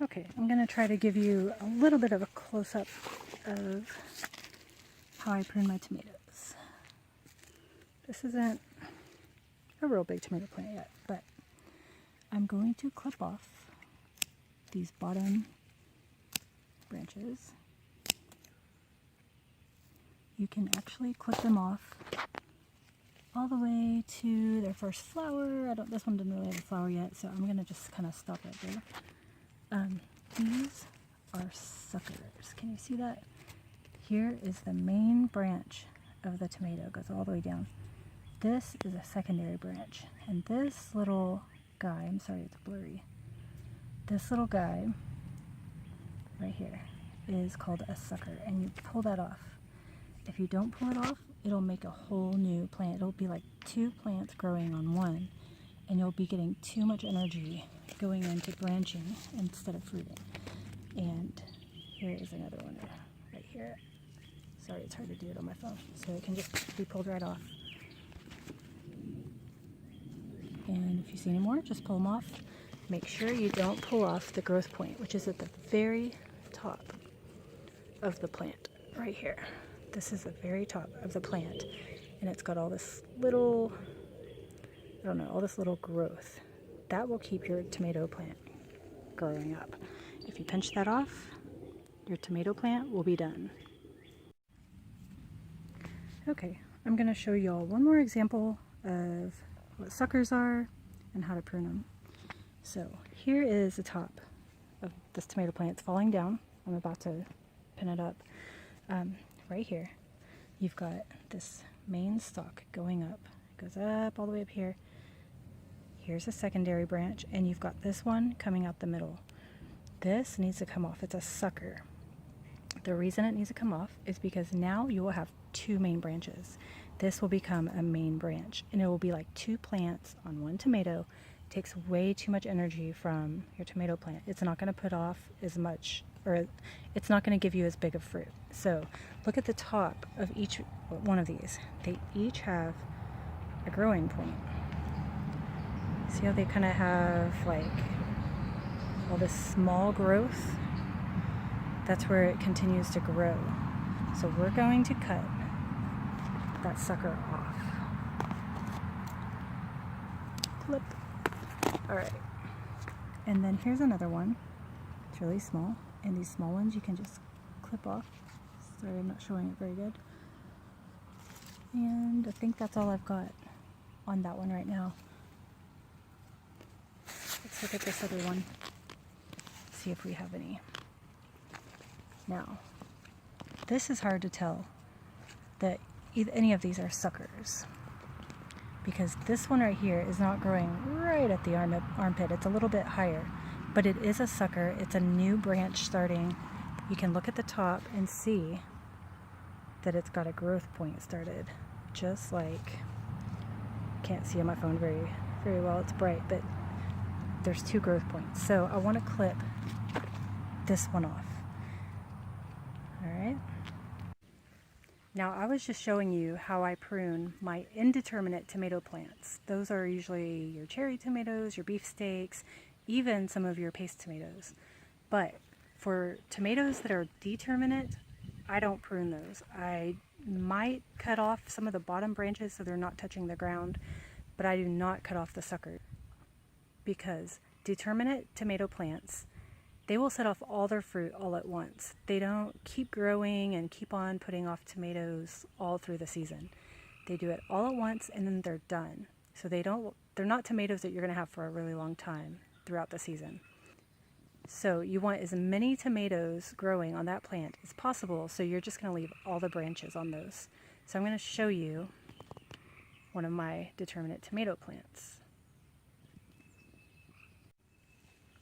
Okay, I'm going to try to give you a little bit of a close-up of how I prune my tomatoes. This isn't a real big tomato plant yet, but I'm going to clip off these bottom branches. You can actually clip them off all the way to their first flower. This one didn't really have a flower yet, so I'm going to just kind of stop right there. These are suckers. Can you see that? Here is the main branch of the tomato. It goes all the way down. This is a secondary branch. And this little guy, I'm sorry it's blurry, this little guy right here is called a sucker, and you pull that off. If you don't pull it off, it'll make a whole new plant. It'll be like two plants growing on one, and you'll be getting too much energy going into branching instead of fruiting. And here is another one right here. Sorry, it's hard to do it on my phone. So it can just be pulled right off. And if you see any more, just pull them off. Make sure you don't pull off the growth point, which is at the very top of the plant, right here. This is the very top of the plant, and it's got all this little, I don't know, all this little growth. That will keep your tomato plant growing up. If you pinch that off, your tomato plant will be done. Okay, I'm going to show you all one more example of what suckers are and how to prune them. So here is the top of this tomato plant. It's falling down. I'm about to pin it up. Right here, you've got this main stalk going up. It goes up all the way up here. Here's a secondary branch, and you've got this one coming out the middle. This needs to come off. It's a sucker. The reason it needs to come off is because now you will have two main branches. This will become a main branch, and it will be like two plants on one tomato. It takes way too much energy from your tomato plant. It's not going to put off as much, or it's not going to give you as big of fruit. So look at the top of each one of these. They each have a growing point. See how they kind of have like all this small growth? That's where it continues to grow. So we're going to cut that sucker off. Clip. All right. And then here's another one. It's really small. And these small ones you can just clip off. Sorry, I'm not showing it very good. And I think that's all I've got on that one right now. Let's look at this other one. See if we have any. Now, this is hard to tell that any of these are suckers, because this one right here is not growing right at the armpit. It's a little bit higher, but it is a sucker. It's a new branch starting. You can look at the top and see that it's got a growth point started, just like, can't see on my phone very well, it's bright, but there's two growth points. So I want to clip this one off. Alright. Now I was just showing you how I prune my indeterminate tomato plants. Those are usually your cherry tomatoes, your beefsteaks, even some of your paste tomatoes. But for tomatoes that are determinate, I don't prune those. I might cut off some of the bottom branches so they're not touching the ground, but I do not cut off the sucker, because determinate tomato plants, they will set off all their fruit all at once. They don't keep growing and keep on putting off tomatoes all through the season. They do it all at once and then they're done. So they're not tomatoes that you're going to have for a really long time throughout the season. So you want as many tomatoes growing on that plant as possible, so you're just going to leave all the branches on those. So I'm going to show you one of my determinate tomato plants.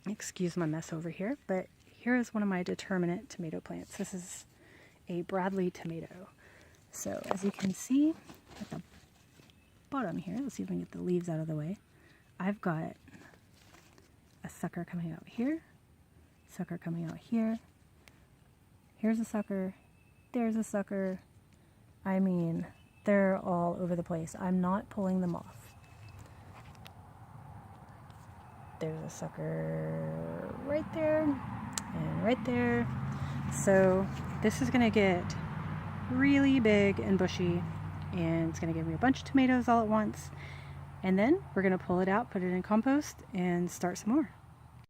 Excuse my mess over here, but here is one of my determinate tomato plants. This is a Bradley tomato. So as you can see at the bottom here, let's see if we can get the leaves out of the way. I've got a sucker coming out here, sucker coming out here. Here's a sucker, there's a sucker. I mean, they're all over the place. I'm not pulling them off. there's a sucker right there and right there. So this is gonna get really big and bushy, and it's gonna give me a bunch of tomatoes all at once. And then we're gonna pull it out, put it in compost, and start some more.